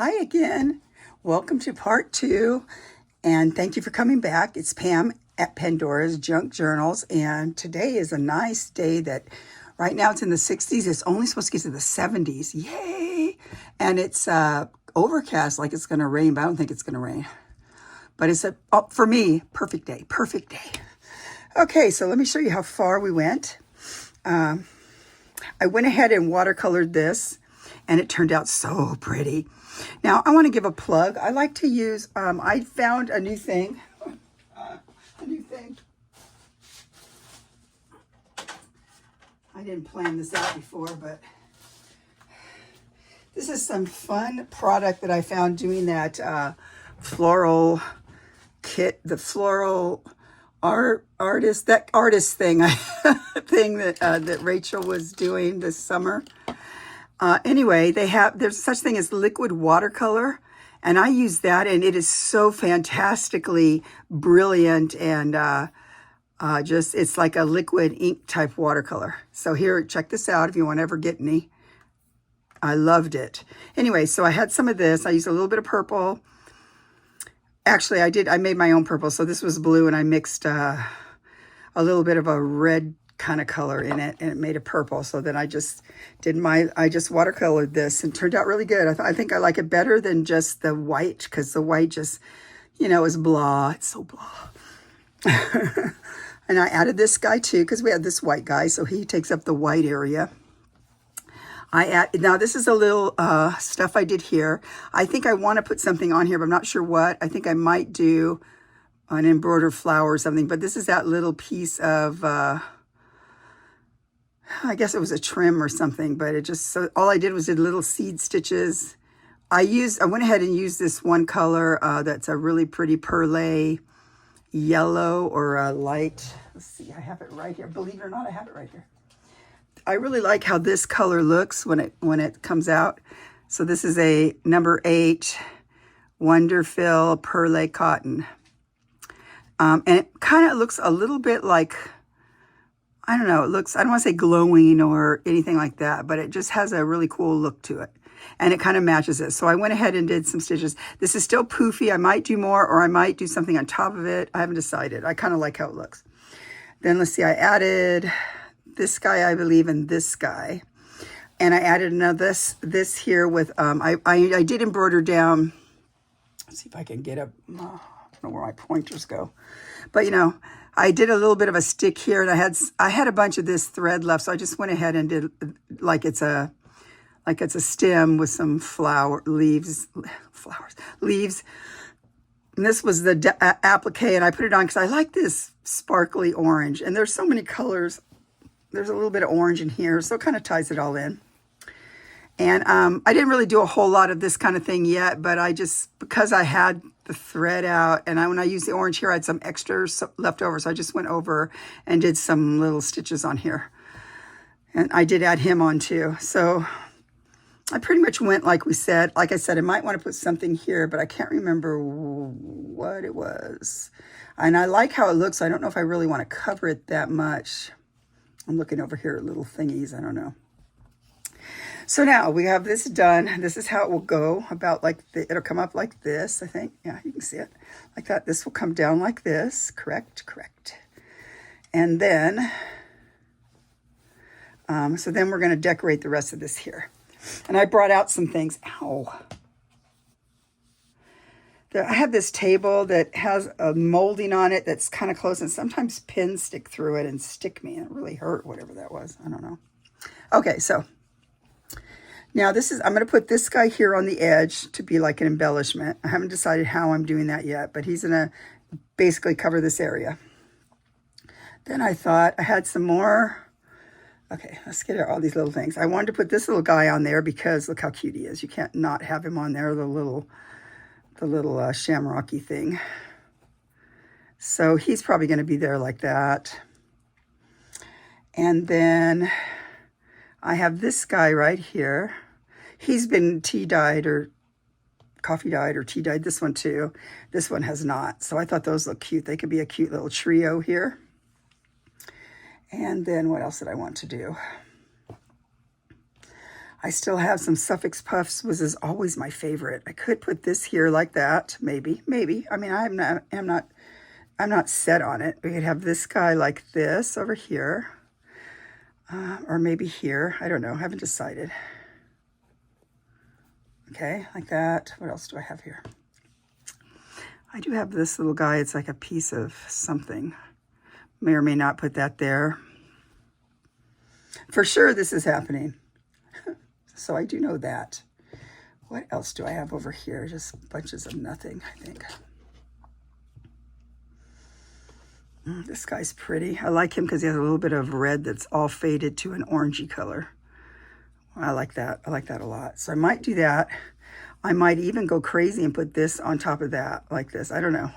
Hi again. Welcome to part 2, and thank you for coming back. It's Pam at Pandora's Junk Journals, and today is a nice day that right now it's in the 60s. It's only supposed to get to the 70s. Yay! And it's overcast, like it's going to rain, but I don't think it's going to rain. But it's for me, perfect day, perfect day. Okay, so let me show you how far we went. I went ahead and watercolored this, and it turned out so pretty. Now, I want to give a plug. I like to use, I found a new thing. I didn't plan this out before, but this is some fun product that I found doing that floral kit, the floral artist thing, thing that Rachel was doing this summer. Anyway, there's such thing as liquid watercolor, and I use that, and it is so fantastically brilliant, and it's like a liquid ink type watercolor. So here, check this out if you want to ever get any. I loved it. Anyway, so I had some of this. I used a little bit of purple. Actually, I made my own purple, so this was blue, and I mixed a little bit of a red kind of color in it, and it made a purple. So then I just watercolored this, and it turned out really good. I think I like it better than just the white, because the white just, is blah. It's so blah. And I added this guy too, because we had this white guy, so he takes up the white area. Now this is a little stuff I did here. I think I want to put something on here, but I'm not sure what. I think I might do an embroidered flower or something, but this is that little piece of I guess it was a trim or something, but all I did was did little seed stitches. I went ahead and used this one color that's a really pretty perlé yellow, or a light, let's see, I have it right here. Believe it or not, I have it right here. I really like how this color looks when it comes out. So this is a number 8 Wonderfill Perlé Cotton. And it kind of looks a little bit like, I don't know, I don't want to say glowing or anything like that, but it just has a really cool look to it. And it kind of matches it. So I went ahead and did some stitches. This is still poofy. I might do more, or I might do something on top of it. I haven't decided. I kind of like how it looks. Then let's see, I added this guy, I believe, and this guy. And I added another this here with, I did embroider down. Let's see if I can get up. I don't know where my pointers go. But, I did a little bit of a stick here, and I had a bunch of this thread left, so I just went ahead and did like it's a stem with some leaves. And this was the applique, and I put it on because I like this sparkly orange, and there's so many colors. There's a little bit of orange in here, so it kind of ties it all in. And I didn't really do a whole lot of this kind of thing yet, but because I had the thread out, and when I used the orange here, I had some extras left over, so I just went over and did some little stitches on here. And I did add him on too. So I pretty much went like we said. Like I said, I might want to put something here, but I can't remember what it was. And I like how it looks. So I don't know if I really want to cover it that much. I'm looking over here at little thingies. I don't know. So now we have this done. This is how it will go. It'll come up like this, I think. Yeah, you can see it like that. This will come down like this. Correct. And then, so then we're going to decorate the rest of this here. And I brought out some things. Ow. I have this table that has a molding on it that's kind of close, and sometimes pins stick through it and stick me, and it really hurt, whatever that was. I don't know. Okay, so now I'm going to put this guy here on the edge to be like an embellishment. I haven't decided how I'm doing that yet, but he's going to basically cover this area. Then I thought I had some more. Okay, let's get all these little things. I wanted to put this little guy on there because look how cute he is. You can't not have him on there, the little shamrocky thing. So he's probably going to be there like that. And then I have this guy right here. He's been tea dyed or coffee dyed or tea dyed. This one too. This one has not. So I thought those look cute. They could be a cute little trio here. And then what else did I want to do? I still have some suffix puffs, was is always my favorite. I could put this here like that, maybe. I mean, I'm not set on it. We could have this guy like this over here, or maybe here. I don't know. I haven't decided. Okay, like that. What else do I have here? I do have this little guy. It's like a piece of something. May or may not put that there. For sure, this is happening. So I do know that. What else do I have over here? Just bunches of nothing, I think. This guy's pretty. I like him because he has a little bit of red that's all faded to an orangey color. I like that. I like that a lot. So I might do that. I might even go crazy and put this on top of that, like this. I don't know.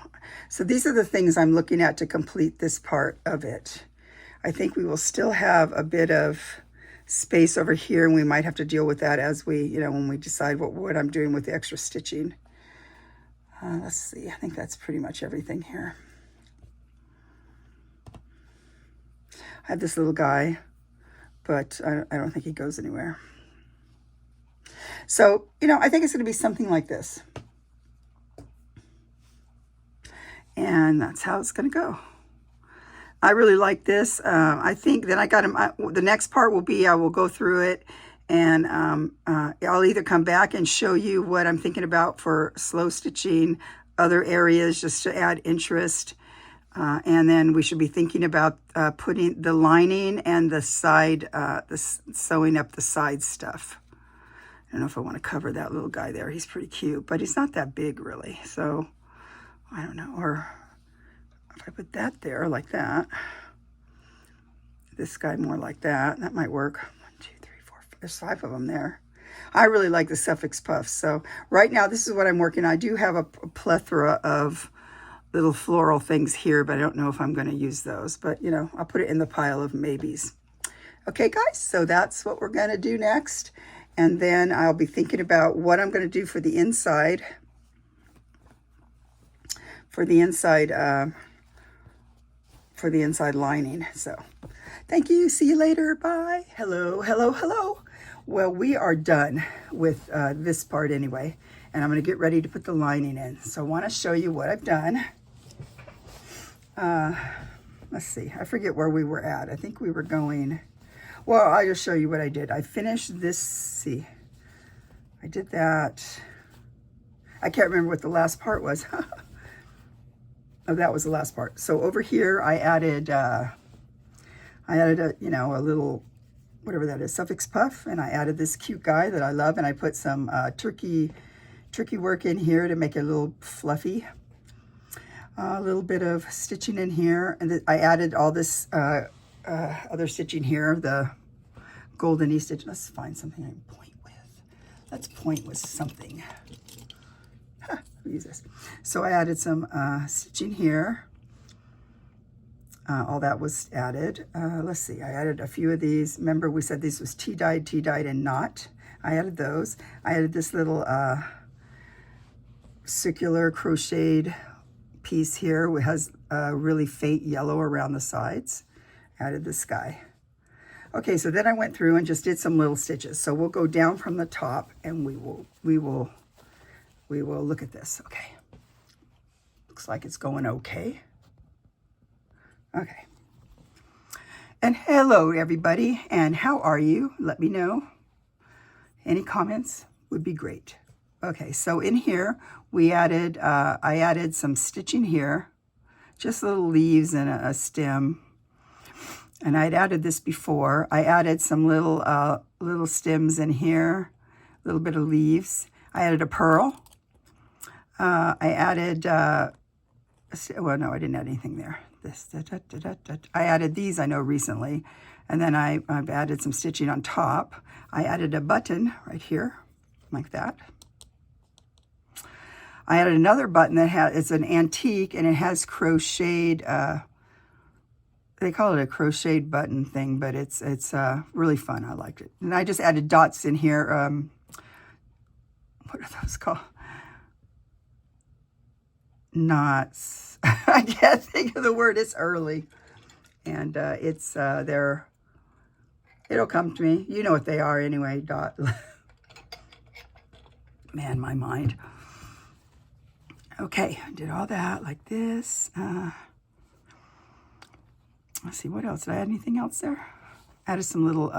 So these are the things I'm looking at to complete this part of it. I think we will still have a bit of space over here, and we might have to deal with that as we, you know, when we decide what I'm doing with the extra stitching. Let's see. I think that's pretty much everything here. I have this little guy, but I don't think he goes anywhere. So, you know, I think it's going to be something like this. And that's how it's going to go. I really like this. I think then I got him. The next part will be I will go through it, and I'll either come back and show you what I'm thinking about for slow stitching other areas just to add interest. And then we should be thinking about putting the lining and the side, sewing up the side stuff. I don't know if I want to cover that little guy there. He's pretty cute, but he's not that big really. So I don't know. Or if I put that there like that, this guy more like that, that might work. 1, 2, 3, 4, 5. There's 5 of them there. I really like the suffix puffs. So right now, this is what I'm working on. I do have a plethora of little floral things here, but I don't know if I'm going to use those. But, you know, I'll put it in the pile of maybes. Okay, guys, so that's what we're going to do next. And then I'll be thinking about what I'm going to do for the inside. For the inside lining. So thank you. See you later. Bye. Hello, hello, hello. Well, we are done with this part anyway. And I'm going to get ready to put the lining in. So I want to show you what I've done. Let's see. I forget where we were at. I think we were going... Well, I'll just show you what I did. I finished this, see, I did that. I can't remember what the last part was. Oh, that was the last part. So over here, I added a, you know, a little, whatever that is, suffix puff, and I added this cute guy that I love, and I put some turkey work in here to make it a little fluffy. A little bit of stitching in here, and I added all this other stitching here, the golden stitch. Let's find something I can point with. Let's point with something. Use this. So I added some stitching here. All that was added. Let's see. I added a few of these. Remember, we said these was tea-dyed, and knot. I added those. I added this little circular crocheted piece here. It has a really faint yellow around the sides. Added this guy. Okay, so then I went through and just did some little stitches. So we'll go down from the top, and we will look at this. Okay, looks like it's going okay. Okay, and hello everybody, and how are you? Let me know. Any comments would be great. Okay, so in here we added I added some stitching here, just little leaves and a stem. And I'd added this before. I added some little stems in here, a little bit of leaves. I added a pearl. I added, well, no, I didn't add anything there. I added these, I know, recently. And then I've added some stitching on top. I added a button right here, like that. I added another button that it's an antique, and it has crocheted, they call it a crocheted button thing, but it's really fun. I liked it. And I just added dots in here. What are those called? Knots. I can't think of the word. It's early. And they're It'll come to me. You know what they are anyway, dot. Man, my mind. Okay, did all that like this. Let's see, what else? Did I add anything else there? Added some little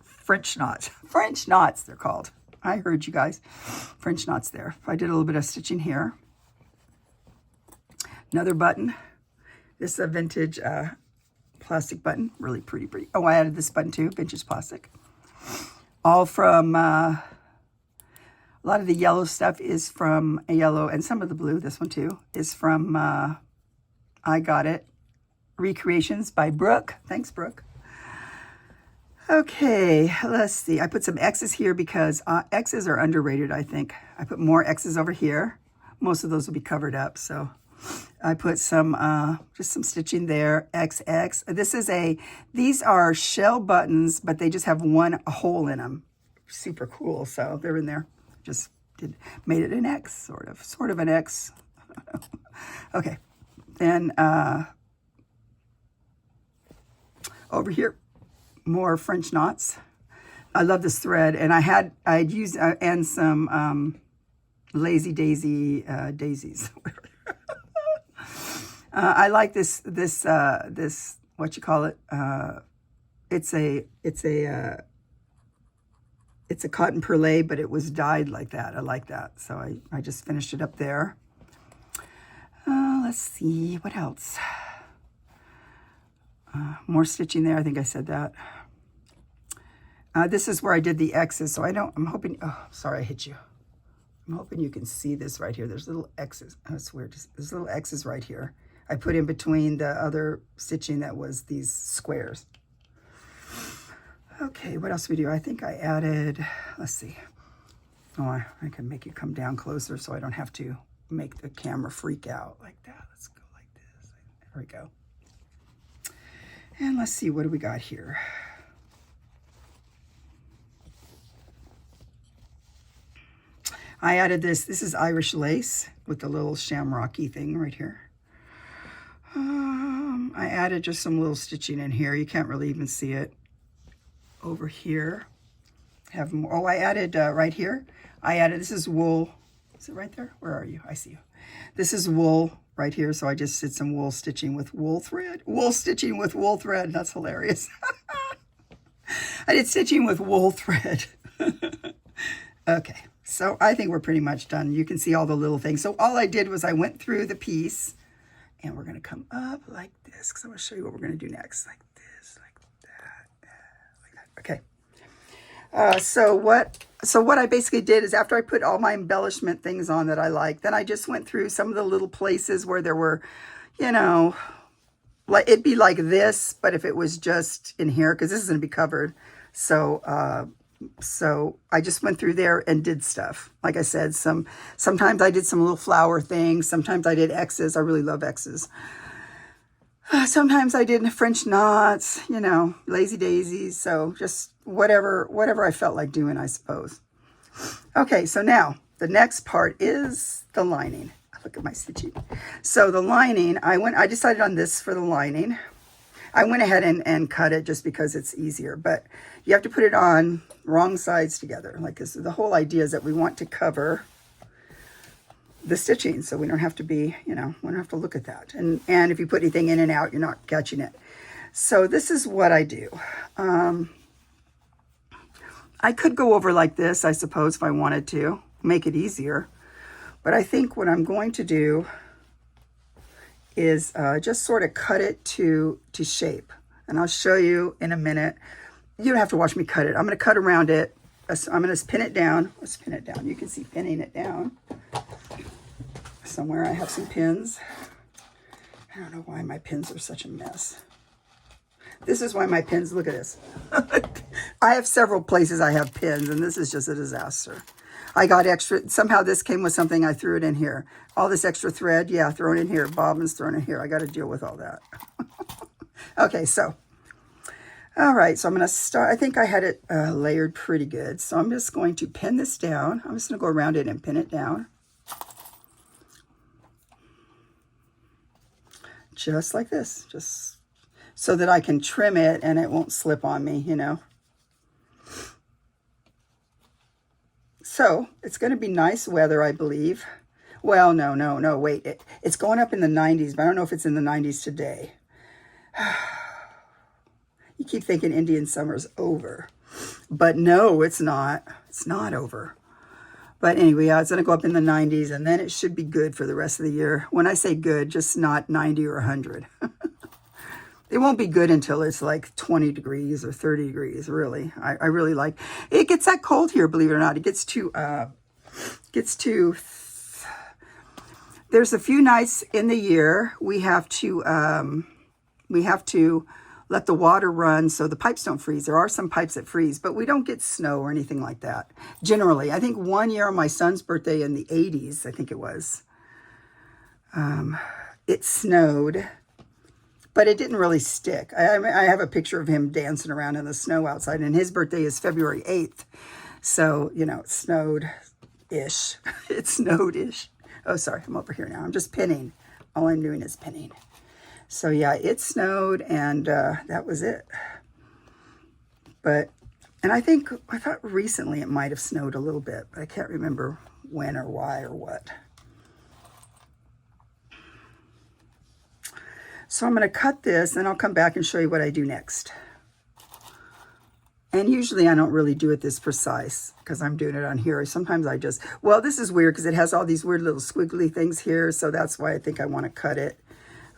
French knots. French knots, they're called. I heard you guys. French knots there. I did a little bit of stitching here. Another button. This is a vintage plastic button. Really pretty. Oh, I added this button too. Vintage plastic. All from... a lot of the yellow stuff is from a yellow, and some of the blue, this one too, is from I Got It. Recreations by Brooke. Thanks, Brooke. Okay, let's see. I put some X's here because X's are underrated, I think. I put more X's over here. Most of those will be covered up, so I put some, just some stitching there, XX. These are shell buttons, but they just have one hole in them. Super cool, so they're in there. Just made it an X, sort of an X. Okay, then over here, more French knots. I love this thread, and I'd used and some lazy daisy daisies. I like this what you call it? It's a cotton perlé, but it was dyed like that. I like that. So I just finished it up there. Let's see, what else? More stitching there. I think I said that. This is where I did the X's. So I'm hoping, oh, sorry, I hit you. I'm hoping you can see this right here. There's little X's. Oh, it's weird. There's little X's right here. I put in between the other stitching that was these squares. Okay, what else do we do? I think I added, let's see. Oh, I can make you come down closer so I don't have to make the camera freak out like that. Let's go like this. There we go. And let's see, what do we got here? I added this. This is Irish lace with the little shamrocky thing right here. I added just some little stitching in here. You can't really even see it. Over here, have more. Oh, I added right here. This is wool. Is it right there? Where are you? I see you. This is wool right here. So I just did some wool stitching with wool thread. Wool stitching with wool thread. That's hilarious. I did stitching with wool thread. Okay, so I think we're pretty much done. You can see all the little things. So all I did was I went through the piece, and we're going to come up like this because I'm going to show you what we're going to do next. Like this, like that, like that. Okay. So what I basically did is after I put all my embellishment things on that I like, then I just went through some of the little places where there were, you know, like it'd be like this, but if it was just in here, because this is going to be covered. So I just went through there and did stuff. Like I said, sometimes I did some little flower things. Sometimes I did X's. I really love X's. Sometimes I did French knots, you know, lazy daisies. So just whatever I felt like doing, I suppose. Okay, so now the next part is the lining. Look at my stitching. So the lining, I decided on this for the lining. I went ahead and cut it just because it's easier, but you have to put it on wrong sides together. Like this, the whole idea is that we want to cover the stitching so we don't have to be, you know, we don't have to look at that. And if you put anything in and out, you're not catching it. So this is what I do. I could go over like this, I suppose, if I wanted to make it easier. But I think what I'm going to do is just sort of cut it to shape. And I'll show you in a minute. You don't have to watch me cut it. I'm going to cut around it. I'm going to pin it down. Let's pin it down. You can see pinning it down. Somewhere I have some pins. I don't know why my pins are such a mess. This is why my pins, look at this. I have several places I have pins, and this is just a disaster. I got extra, somehow this came with something, I threw it in here. All this extra thread, yeah, thrown in here. Bobbins thrown in here. I got to deal with all that. Okay, so, all right, so I'm going to start. I think I had it layered pretty good. So I'm just going to pin this down. I'm just going to go around it and pin it down. Just like this. so that I can trim it and it won't slip on me, you know. So it's going to be nice weather, I believe. Well, no, wait. It's going up in the 90s, but I don't know if it's in the 90s today. You keep thinking Indian summer's over. But no, it's not. It's not over. But anyway, yeah, it's going to go up in the 90s, and then it should be good for the rest of the year. When I say good, just not 90 or 100. It won't be good until it's like 20 degrees or 30 degrees, really. I really like it. Gets that cold here, believe it or not. It gets to, there's a few nights in the year we have to let the water run so the pipes don't freeze. There are some pipes that freeze, but we don't get snow or anything like that. Generally, I think one year on my son's birthday in the 80s, I think it was, it snowed. But it didn't really stick. I have a picture of him dancing around in the snow outside, and his birthday is February 8th. So, you know, it snowed-ish. It snowed-ish. Oh, sorry, I'm over here now. I'm just pinning. All I'm doing is pinning. So, yeah, it snowed, and that was it. But, and I thought recently it might have snowed a little bit, but I can't remember when or why or what. So I'm going to cut this, and I'll come back and show you what I do next. And usually I don't really do it this precise because I'm doing it on here. Sometimes I just, well, this is weird because it has all these weird little squiggly things here. So that's why I think I want to cut it.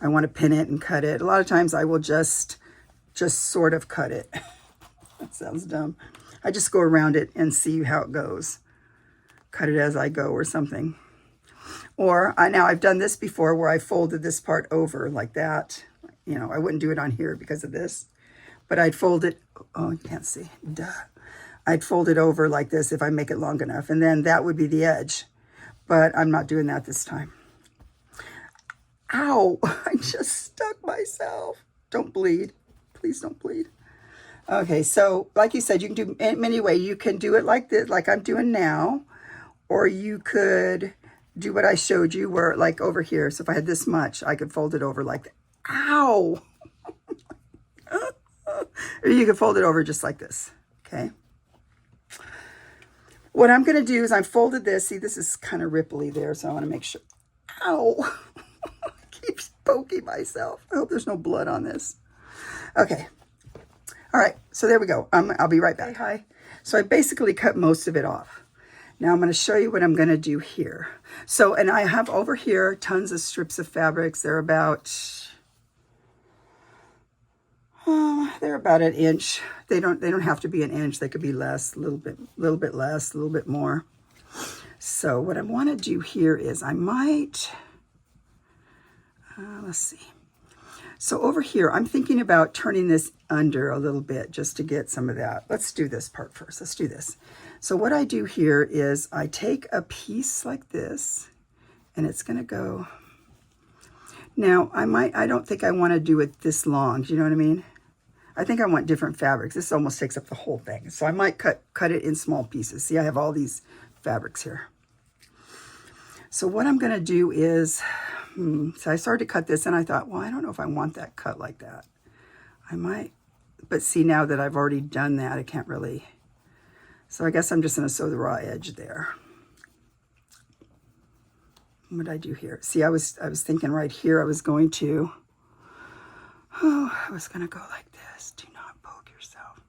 I want to pin it and cut it. A lot of times I will just sort of cut it. That sounds dumb. I just go around it and see how it goes. Cut it as I go or something. Or now I've done this before where I folded this part over like that. You know, I wouldn't do it on here because of this, but I'd fold it. Oh, you can't see. Duh. I'd fold it over like this if I make it long enough, and then that would be the edge. But I'm not doing that this time. Ow! I just stuck myself. Don't bleed. Please don't bleed. Okay, so like you said, you can do many ways. You can do it like this, like I'm doing now, or you could do what I showed you where like over here. So if I had this much, I could fold it over like that. Ow! Or you could fold it over just like this, okay? What I'm going to do is I folded this. See, this is kind of ripply there, so I want to make sure. Ow! I keep poking myself. I hope there's no blood on this. Okay. All right, so there we go. I'll be right back. Hi. So I basically cut most of it off. Now I'm going to show you what I'm going to do here. So, and I have over here tons of strips of fabrics. They're about an inch. They don't have to be an inch. They could be less, a little bit less, a little bit more. So what I want to do here is I might, let's see. So over here, I'm thinking about turning this under a little bit just to get some of that. Let's do this part first. Let's do this. So what I do here is I take a piece like this, and it's going to go. Now, I don't think I want to do it this long. Do you know what I mean? I think I want different fabrics. This almost takes up the whole thing. So I might cut it in small pieces. See, I have all these fabrics here. So what I'm going to do is, so I started to cut this, and I thought, well, I don't know if I want that cut like that. I might, but see, now that I've already done that, I can't really. So I guess I'm just going to sew the raw edge there. What did I do here? See, I was thinking right here I was going to, I was going to go like this. Do not poke yourself.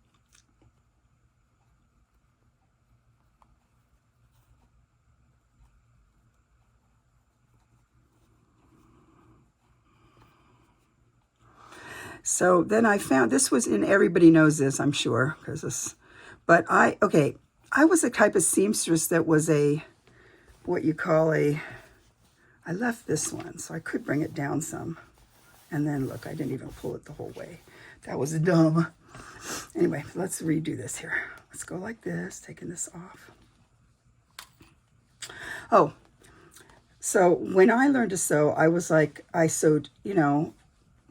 So then I found, this was in, everybody knows this, I'm sure, because this, but I was a type of seamstress that was what you call I left this one, so I could bring it down some. And then look, I didn't even pull it the whole way. That was dumb. Anyway, let's redo this here. Let's go like this, taking this off. Oh, so when I learned to sew, I was like, I sewed, you know,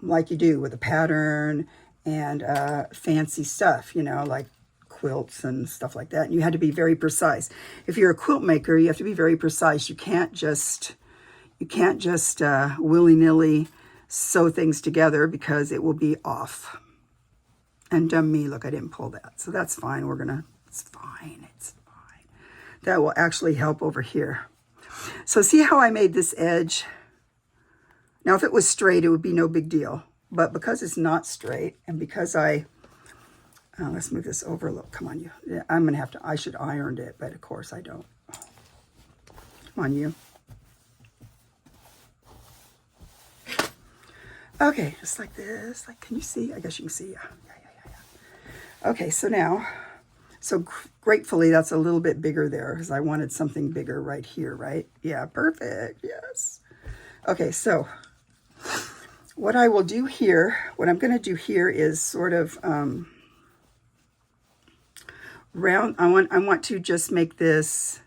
like you do with a pattern and fancy stuff, you know, like quilts and stuff like that. And you had to be very precise. If you're a quilt maker, you have to be very precise. You can't just willy-nilly sew things together because it will be off. And dumb me, look, I didn't pull that. So that's fine. It's fine. It's fine. That will actually help over here. So see how I made this edge? Now, if it was straight, it would be no big deal. But because it's not straight, and because let's move this over a little. Come on, you. I'm going to have to, I should ironed it, but of course I don't. Come on, you. Okay, just like this. Like, can you see? I guess you can see. Yeah. Okay, so now, gratefully, that's a little bit bigger there because I wanted something bigger right here, right? Yeah, perfect. Yes. Okay, so what I will do here, what I'm going to do here is sort of round. I want to just make this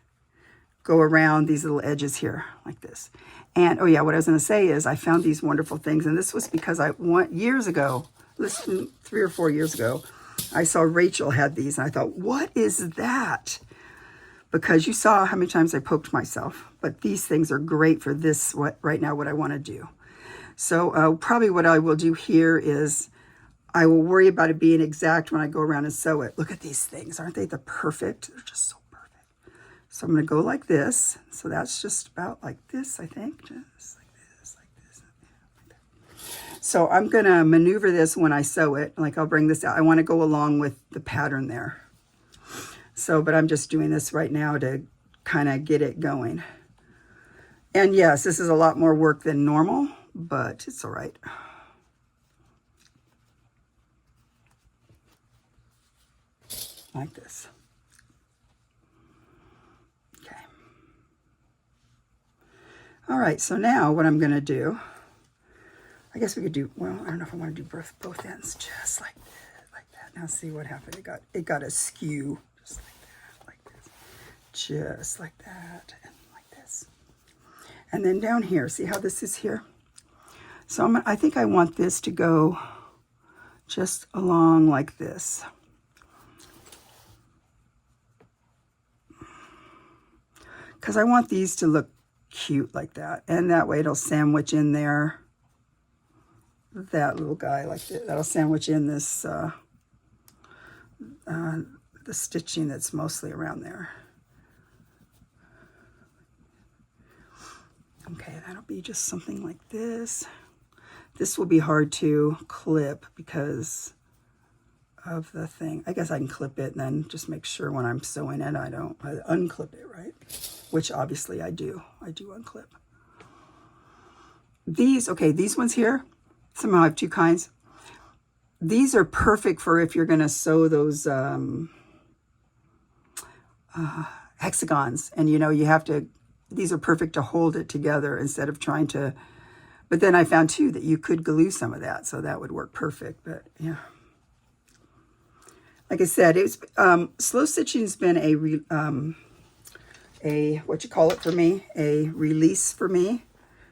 go around these little edges here like this. And, oh yeah, what I was going to say is I found these wonderful things. And this was because years ago, listen, 3 or 4 years ago, I saw Rachel had these. And I thought, what is that? Because you saw how many times I poked myself. But these things are great for this, right now, what I want to do. So probably what I will do here is I will worry about it being exact when I go around and sew it. Look at these things. Aren't they the perfect? They're just so perfect. So I'm going to go like this. So that's just about like this, I think. Just like this, like this, like that. So I'm going to maneuver this when I sew it. Like I'll bring this out. I want to go along with the pattern there. So, but I'm just doing this right now to kind of get it going. And yes, this is a lot more work than normal, but it's all right. Like this. Okay. All right, so now what I'm going to do, I guess we could do, well, I don't know if I want to do both ends, just like that. Now see what happened. It got askew, just like this, just like that, and like this. And then down here, see how this is here? So I think I want this to go just along like this. Because I want these to look cute like that. And that way it'll sandwich in there. That little guy like that. That'll sandwich in this, the stitching that's mostly around there. Okay, that'll be just something like this. This will be hard to clip because of the thing. I guess I can clip it and then just make sure when I'm sewing it, I unclip it, right? Which obviously I do. I do unclip. These ones here, somehow I have 2 kinds. These are perfect for if you're going to sew those hexagons. And, you know, you have to, these are perfect to hold it together instead of trying to, but then I found too that you could glue some of that. So that would work perfect, but yeah. Like I said, it's slow stitching has been a what you call it for me, a release for me,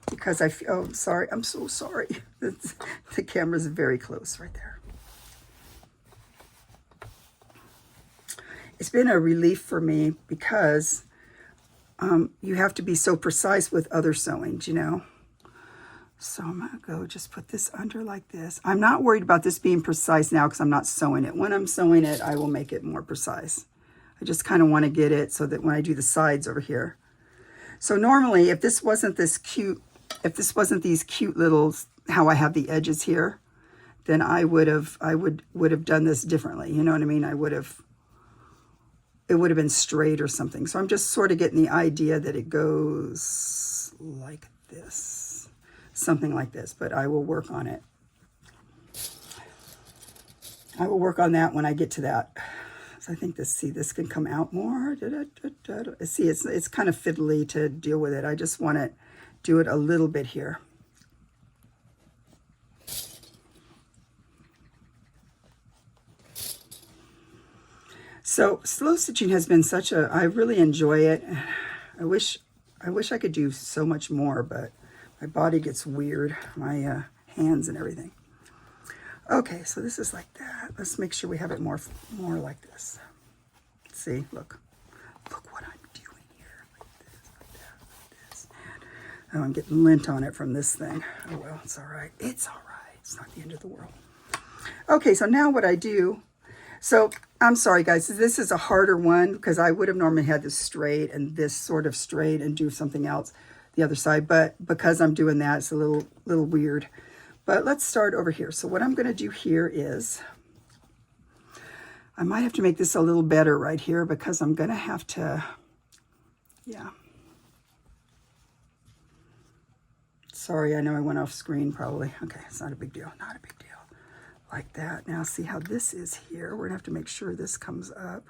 because I feel, oh, sorry, I'm so sorry. The camera's very close right there. It's been a relief for me because you have to be so precise with other sewings, you know. So I'm going to go just put this under like this. I'm not worried about this being precise now because I'm not sewing it. When I'm sewing it, I will make it more precise. I just kind of want to get it so that when I do the sides over here. So normally, if this wasn't these cute little, how I have the edges here, then I would have done this differently. You know what I mean? It would have been straight or something. So I'm just sort of getting the idea that it goes like this. Something like this, but I will work on it. I will work on that when I get to that. So I think this can come out more. See, it's kind of fiddly to deal with it. I just want to do it a little bit here. So slow stitching has been I really enjoy it. I wish I could do so much more, but my body gets weird, my hands and everything. Okay, so this is like that. Let's make sure we have it more like this. See, look what I'm doing here. Like this, like that, like this. And Oh, I'm getting lint on it from this thing. Oh, well, it's all right. It's all right. It's not the end of the world. Okay, so now what I do, so I'm sorry, guys. This is a harder one because I would have normally had this straight and this sort of straight and do something else the other side. But because I'm doing that, it's a little weird. But let's start over here. So what I'm going to do here is, I might have to make this a little better right here because I'm going to have to, yeah. Sorry, I know I went off screen probably. Okay, it's not a big deal, not a big deal. Like that. Now see how this is here. We're going to have to make sure this comes up.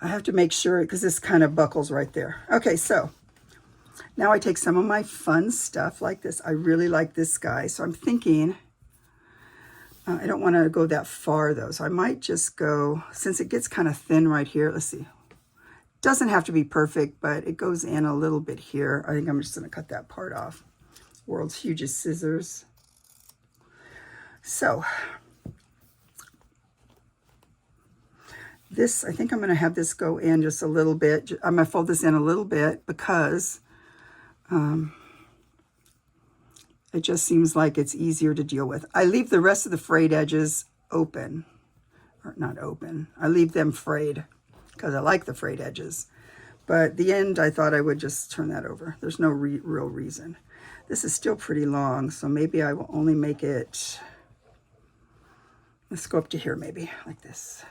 I have to make sure because this kind of buckles right there. Okay, so now I take some of my fun stuff like this. I really like this guy. So I'm thinking, I don't want to go that far though. So I might just go, since it gets kind of thin right here. Let's see. Doesn't have to be perfect, but it goes in a little bit here. I think I'm just going to cut that part off. World's hugest scissors. So this, I think I'm going to have this go in just a little bit. I'm going to fold this in a little bit because it just seems like it's easier to deal with. I leave the rest of the frayed edges open, or not open. I leave them frayed because I like the frayed edges. But the end, I thought I would just turn that over. There's no real reason. This is still pretty long, so maybe I will only make it, let's go up to here maybe, like this.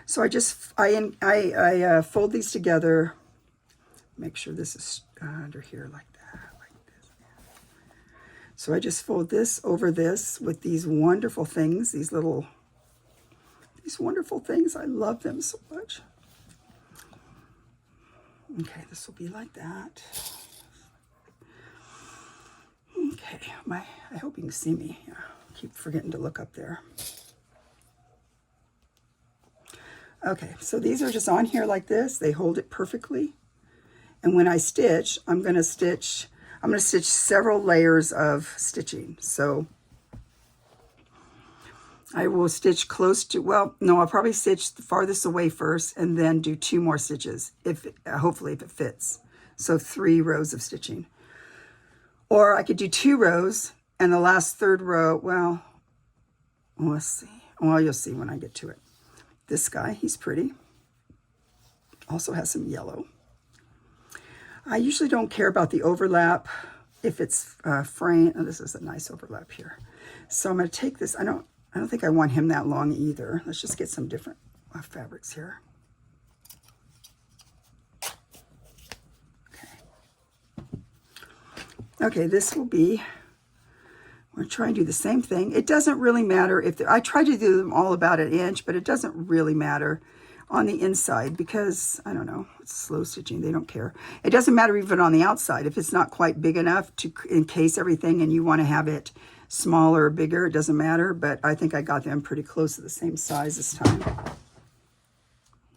So I fold these together, make sure this is under here like that, like this. So I just fold this over this with these wonderful things, these wonderful things. I love them so much. Okay, this will be like that. Okay, I hope you can see me. Yeah, keep forgetting to look up there. Okay, so these are just on here like this. They hold it perfectly. And when I stitch, I'm going to stitch several layers of stitching. So I will stitch close to, well, no, I'll probably stitch the farthest away first and then do 2 more stitches, hopefully if it fits. So 3 rows of stitching. Or I could do 2 rows and the last 3rd row, well, let's see. Well, you'll see when I get to it. This guy, he's pretty. Also has some yellow. I usually don't care about the overlap if it's frame. Oh, this is a nice overlap here. So I'm going to take this. I don't think I want him that long either. Let's just get some different fabrics here. Okay, this will be, we're trying to do the same thing. It doesn't really matter if, I try to do them all about 1 inch, but it doesn't really matter on the inside because, I don't know, it's slow stitching, they don't care. It doesn't matter even on the outside. If it's not quite big enough to encase everything and you want to have it smaller or bigger, it doesn't matter, but I think I got them pretty close to the same size this time.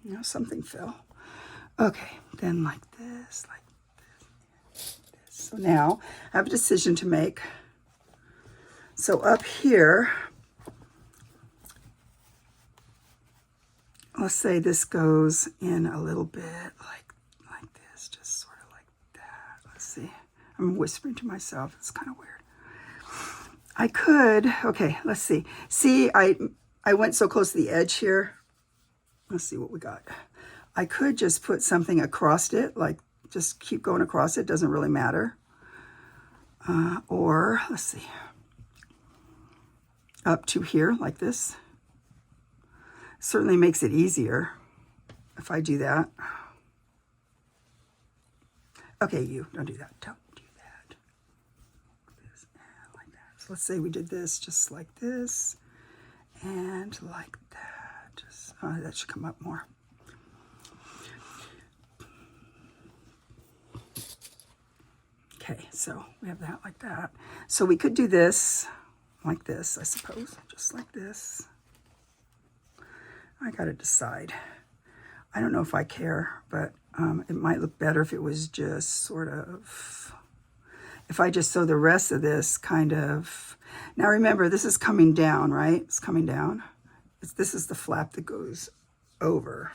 You know, something fell. Okay, then like this, like this. So now I have a decision to make. So up here, let's say this goes in a little bit like this, just sort of like that. Let's see. I'm whispering to myself. It's kind of weird. I could, okay, let's see. See, I went so close to the edge here. Let's see what we got. I could just put something across it, like just keep going across it, doesn't really matter. Or, let's see, up to here like this. Certainly makes it easier if I do that. Okay, you, don't do that, don't do that. This, like that. So let's say we did this just like this and like that. Just, that should come up more. Okay, so we have that like that. So we could do this like this, I suppose, just like this. I gotta decide. I don't know if I care, but it might look better if it was just sort of, if I just sew the rest of this kind of, now remember this is coming down, right? It's coming down. This is the flap that goes over.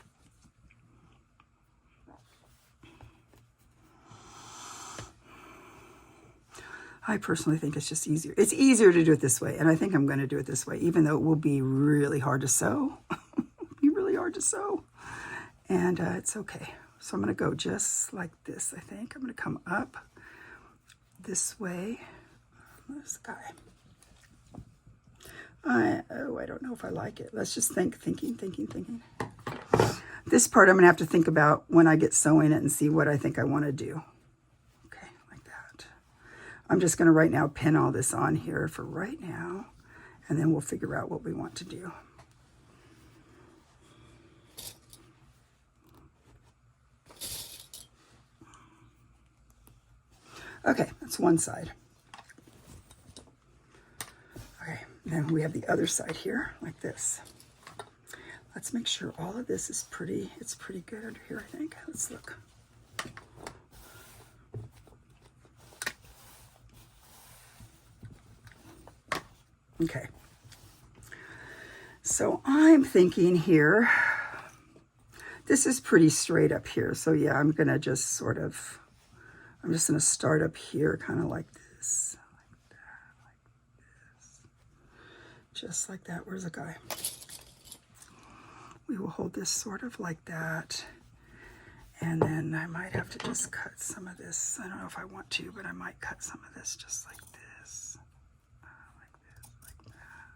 I personally think it's just easier. It's easier to do it this way, and I think I'm going to do it this way, even though it will be really hard to sew. It'll be really hard to sew, and it's okay. So I'm going to go just like this, I think. I'm going to come up this way. This guy. I don't know if I like it. Let's just thinking. This part I'm going to have to think about when I get sewing it and see what I think I want to do. Okay, like that. I'm just going to right now pin all this on here for right now, and then we'll figure out what we want to do. Okay, that's one side. Okay, then we have the other side here, like this. Let's make sure all of this is pretty, it's pretty good under here, I think. Let's look. Okay. So I'm thinking here, this is pretty straight up here. So yeah, I'm going to just sort of, I'm just going to start up here kind of like this, like that, like this. Just like that. Where's the guy? We will hold this sort of like that. And then I might have to just cut some of this. I don't know if I want to, but I might cut some of this just like this. Like this, like that.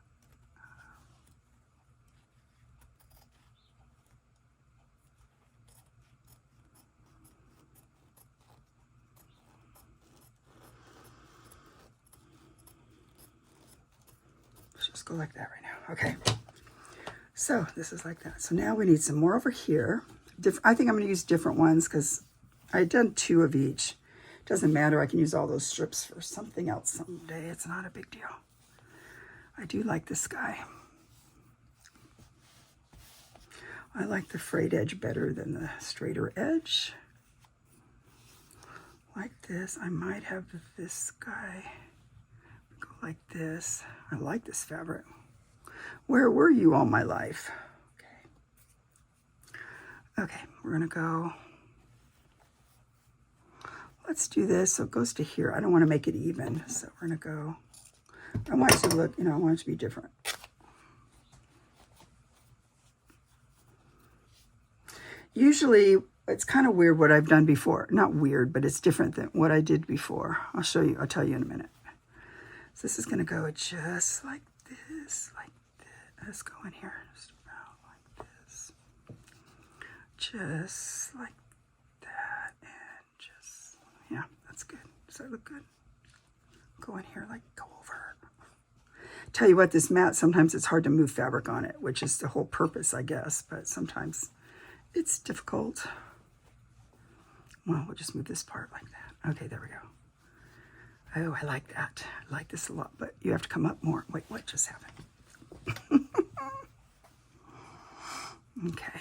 Let's just go like that right now. Okay. So this is like that. So now we need some more over here. I think I'm going to use different ones because I've done 2 of each. Doesn't matter. I can use all those strips for something else someday. It's not a big deal. I do like this guy. I like the frayed edge better than the straighter edge. Like this. I might have this guy go like this. I like this fabric. Where were you all my life? Okay, we're going to go. Let's do this so it goes to here. I don't want to make it even, so we're going to go. I want it to look, I want it to be different. Usually, it's kind of weird what I've done before. Not weird, but it's different than what I did before. I'll show you. I'll tell you in a minute. So this is going to go just like this, like this. Let's go in here just about like this. Just like that, and just, yeah, that's good. Does that look good? Go in here, like, go over. Tell you what, this mat, sometimes it's hard to move fabric on it, which is the whole purpose, I guess, but sometimes it's difficult. Well, we'll just move this part like that. Okay, there we go. Oh, I like that. I like this a lot, but you have to come up more. Wait, what just happened? Okay.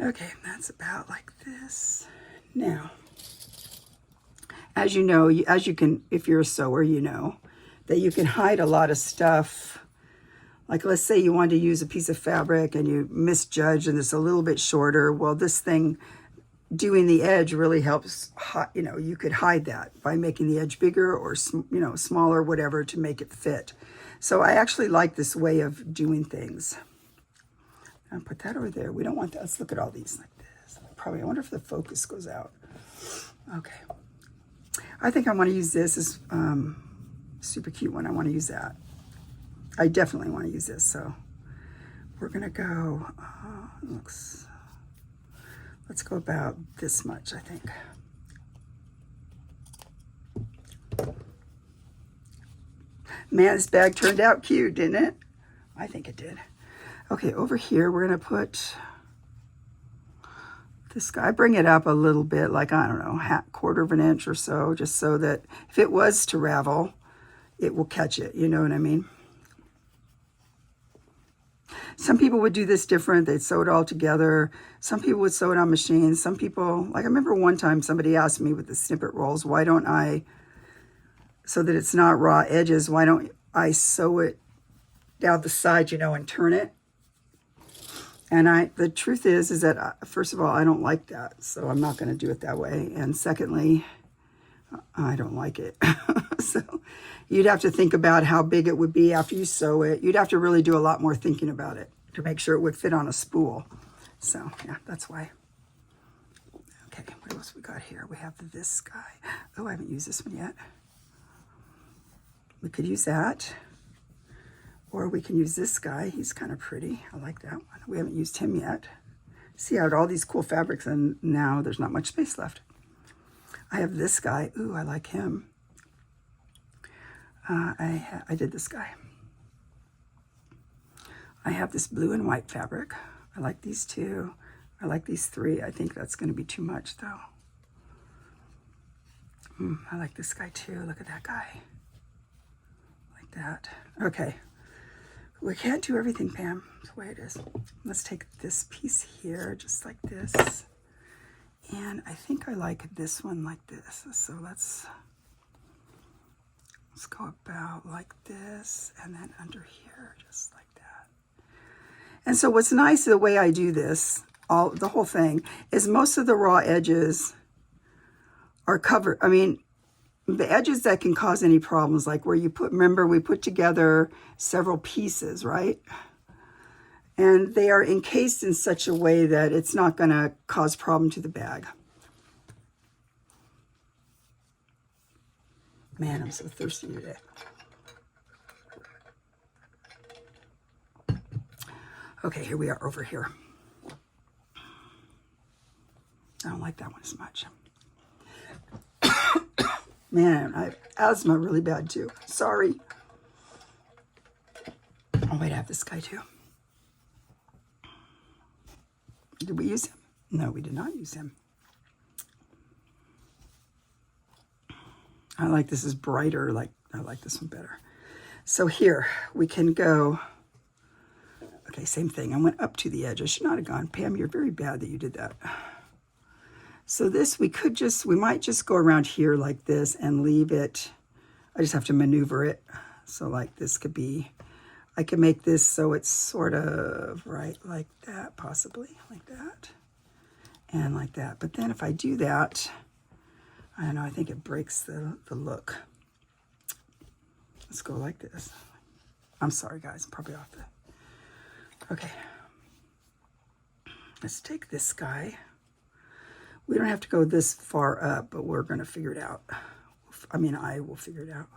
Okay, that's about like this. Now, as you know, as you can, if you're a sewer, you know that you can hide a lot of stuff. Like, let's say you want to use a piece of fabric and you misjudge and it's a little bit shorter. Well, this thing, doing the edge really helps, you could hide that by making the edge bigger or, smaller, whatever, to make it fit. So I actually like this way of doing things. I'll put that over there. We don't want that. Let's look at all these like this. I wonder if the focus goes out. Okay. I think I want to use this as super cute one. I want to use that. I definitely want to use this. So we're going to go, let's go about this much, I think. Man, this bag turned out cute, didn't it? I think it did. Okay, over here, we're going to put this guy. Bring it up a little bit, like, I don't know, quarter of an inch or so, just so that if it was to ravel, it will catch it. You know what I mean? Some people would do this different. They'd sew it all together. Some people would sew it on machines. Some people, like I remember one time somebody asked me with the snippet rolls, why don't I so that it's not raw edges, why don't I sew it down the side, you know, and turn it? And the truth is that, first of all, I don't like that, so I'm not going to do it that way. And secondly, I don't like it. So you'd have to think about how big it would be after you sew it. You'd have to really do a lot more thinking about it to make sure it would fit on a spool. So yeah, that's why. Okay, what else we got here? We have this guy. Oh, I haven't used this one yet. We could use that. Or we can use this guy. He's kind of pretty. I like that one. We haven't used him yet. See, I had all these cool fabrics and now there's not much space left. I have this guy. Ooh, I like him. I did this guy. I have this blue and white fabric. I like these two. I like these three. I think that's going to be too much though. I like this guy too. Look at that guy. Like that. Okay. We can't do everything, Pam. That's the way it is. Let's take this piece here, just like this. And I think I like this one like this. So let's go about like this and then under here, just like that. And so what's nice, the way I do this, the whole thing, is most of the raw edges are covered. I mean, the edges that can cause any problems, like where you remember we put together several pieces, right? And they are encased in such a way that it's not going to cause problem to the bag. Man, I'm so thirsty today. Okay, here we are over here. I don't like that one as much. Man, I have asthma really bad too. Sorry. Oh, wait, I have this guy too. Did we use him? No, we did not use him. I like this is brighter. I like this one better. So here we can go. Okay, same thing. I went up to the edge. I should not have gone. Pam, you're very bad that you did that. So this, we might just go around here like this and leave it. I just have to maneuver it. So like this could be, I can make this so it's sort of right like that, possibly like that and like that. But then if I do that, I don't know, I think it breaks the look. Let's go like this. I'm sorry guys, I'm probably off the, okay. Let's take this guy. We don't have to go this far up, but we're going to figure it out. I mean, I will figure it out.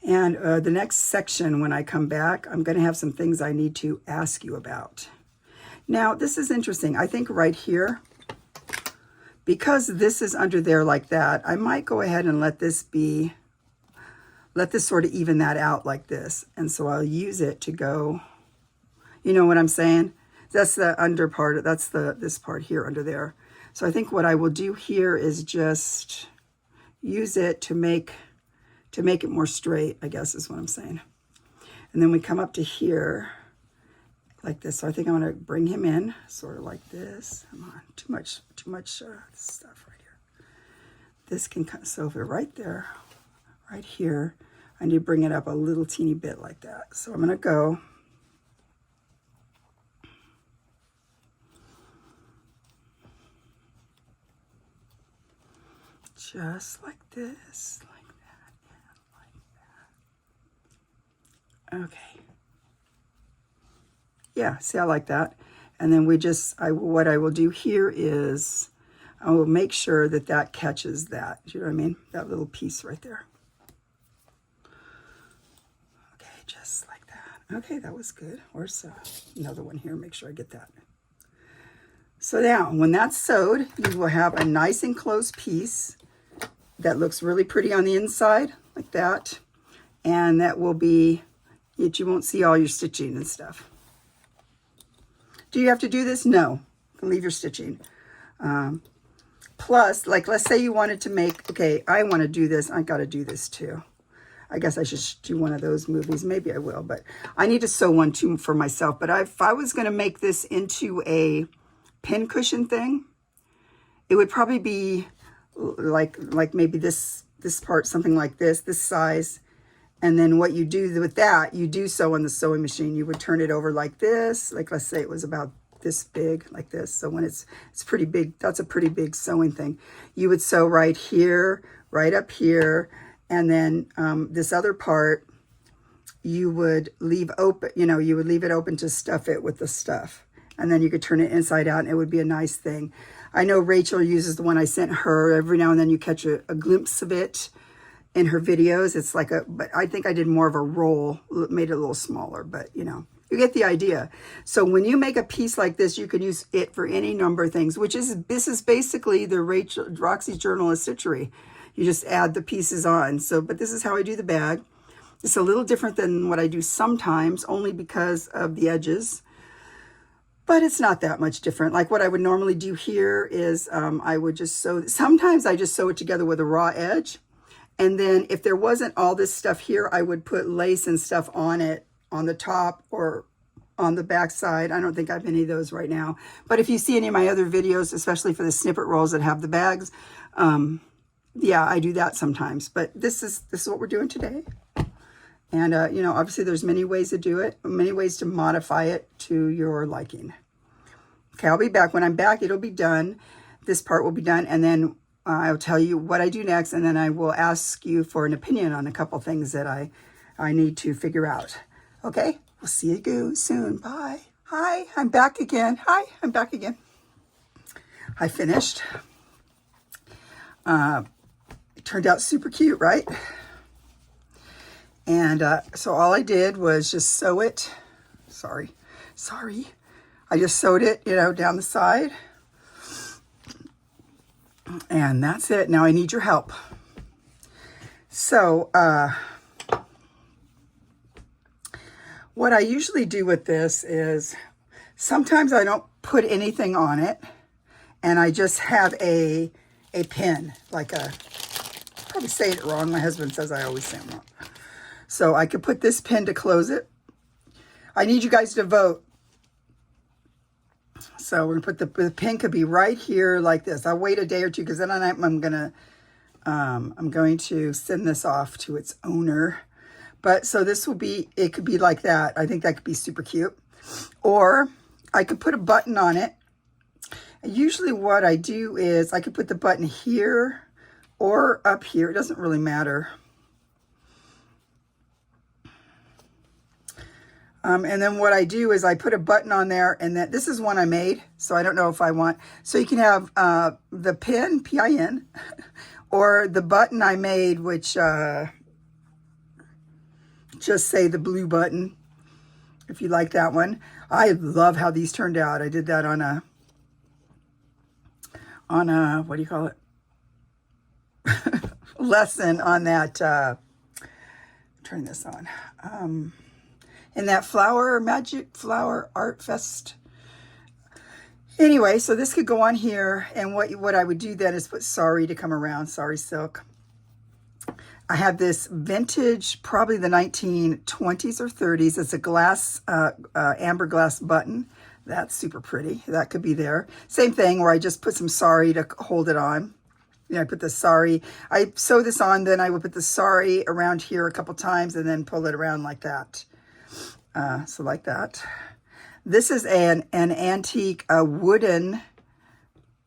And the next section, when I come back, I'm going to have some things I need to ask you about. Now, this is interesting. I think right here, because this is under there like that, I might go ahead and let this sort of even that out like this. And so I'll use it to go, you know what I'm saying? That's the under part, that's this part here under there. So I think what I will do here is just use it to make it more straight, I guess is what I'm saying. And then we come up to here like this. So I think I'm going to bring him in sort of like this. Come on, too much stuff right here. This can cut, so if we're right there, right here, I need to bring it up a little teeny bit like that. So I'm going to go just like this, like that, and like that. Okay. Yeah, see, I like that. And then what I will do here is I will make sure that that catches that. Do you know what I mean? That little piece right there. Okay, just like that. Okay, that was good. Where's another one here? Make sure I get that. So now, when that's sewed, you will have a nice enclosed piece that looks really pretty on the inside, like that. And that will be it. You won't see all your stitching and stuff. Do you have to do this? No. You can leave your stitching. Plus, like, let's say you wanted to make, okay, I want to do this. I got to do this too. I guess I should do one of those movies. Maybe I will, but I need to sew one too for myself. But if I was going to make this into a pin cushion thing, it would probably be like maybe this part, something like this size. And then what you do with that, you do sew on the sewing machine. You would turn it over like this, like let's say it was about this big, like this. So when it's pretty big, that's a pretty big sewing thing. You would sew right here, right up here, and then this other part, you would leave open, you would leave it open to stuff it with the stuff. And then you could turn it inside out and it would be a nice thing. I know Rachel uses the one I sent her. Every now and then you catch a glimpse of it in her videos. It's like but I think I did more of a roll, made it a little smaller, but you get the idea. So when you make a piece like this, you can use it for any number of things, this is basically the Roxy's Journal of Stitchery. You just add the pieces on. So, but this is how I do the bag. It's a little different than what I do sometimes, only because of the edges. But it's not that much different. Like what I would normally do here is I would just sew. Sometimes I just sew it together with a raw edge. And then if there wasn't all this stuff here, I would put lace and stuff on it, on the top or on the back side. I don't think I have any of those right now. But if you see any of my other videos, especially for the snippet rolls that have the bags, yeah, I do that sometimes. But this is what we're doing today. And, obviously there's many ways to do it, many ways to modify it to your liking. Okay, I'll be back. When I'm back, it'll be done. This part will be done. And then I'll tell you what I do next, and then I will ask you for an opinion on a couple things that I need to figure out. Okay, we'll see you soon. Bye. Hi, I'm back again. I finished. It turned out super cute, right? And so all I did was just sew it. Sorry. I just sewed it, down the side. And that's it. Now I need your help. So, what I usually do with this is sometimes I don't put anything on it and I just have a pin, like probably saying it wrong. My husband says I always say it wrong. So I could put this pin to close it. I need you guys to vote. So we're gonna put the pin could be right here like this. I'll wait a day or two because then I'm going to send this off to its owner. But so this will be, it could be like that. I think that could be super cute. Or I could put a button on it. Usually what I do is I could put the button here or up here. It doesn't really matter. And then what I do is I put a button on there, and this is one I made, so I don't know if I want. So you can have the pin, P-I-N, or the button I made, which just say the blue button, if you like that one. I love how these turned out. I did that on a what do you call it? Lesson on that, turn this on. In that Magic Flower Art Fest. Anyway, so this could go on here, and what I would do then is put Sorry to come around, Sorry Silk. I have this vintage, probably the 1920s or 30s. It's a glass, amber glass button. That's super pretty. That could be there. Same thing where I just put some Sorry to hold it on. I put the Sorry. I sew this on, then I would put the Sorry around here a couple times and then pull it around like that. So like that. This is an antique wooden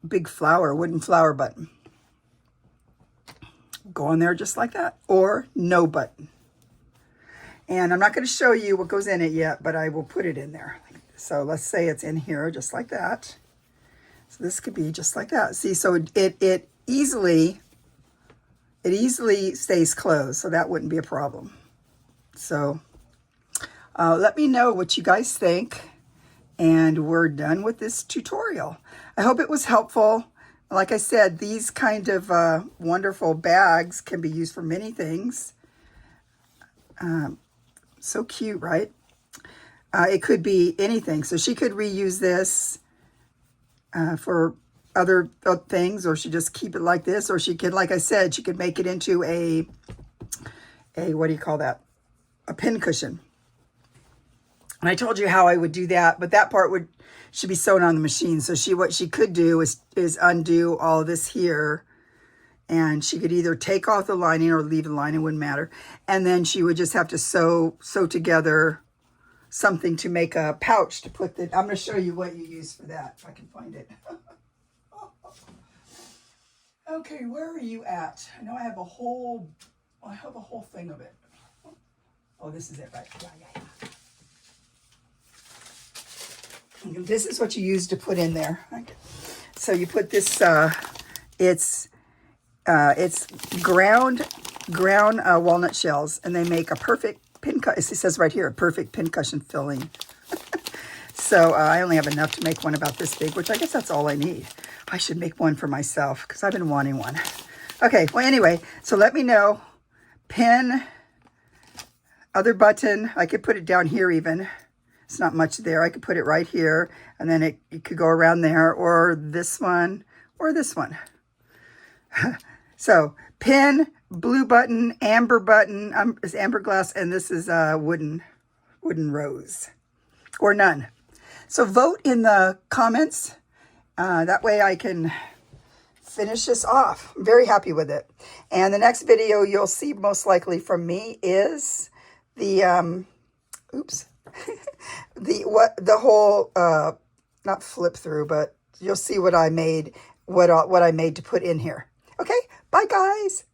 big flower, wooden flower button. Go on there just like that, or no button. And I'm not going to show you what goes in it yet, but I will put it in there. So let's say it's in here just like that. So this could be just like that. See, so it easily stays closed, so that wouldn't be a problem. So let me know what you guys think, and we're done with this tutorial. I hope it was helpful. Like I said, these kind of wonderful bags can be used for many things. So cute, right? It could be anything. So she could reuse this for other things, or she just keep it like this, or she could, like I said, she could make it into a what do you call that? A pin cushion. And I told you how I would do that, but that part should be sewn on the machine. So what she could do is undo all this here And she could either take off the lining or leave the lining, wouldn't matter. And then she would just have to sew together something to make a pouch to put the, I'm going to show you what you use for that, if I can find it. Okay, where are you at? I know I have a whole thing of it. Oh, this is it, right? Yeah. This is what you use to put in there. Okay. So you put this, it's ground walnut shells, and they make a perfect it says right here, a perfect pincushion filling. So I only have enough to make one about this big, which I guess that's all I need. I should make one for myself because I've been wanting one. Okay, well, anyway, so let me know. Pin, other button. I could put it down here even. It's not much there. I could put it right here, and then it could go around there, or this one, or this one. So pin, blue button, amber button, is amber glass, and this is wooden rose, or none. So vote in the comments. That way I can finish this off. I'm very happy with it. And the next video you'll see most likely from me is the, the whole, not flip through, but you'll see what I made, what I made to put in here. Okay, bye guys.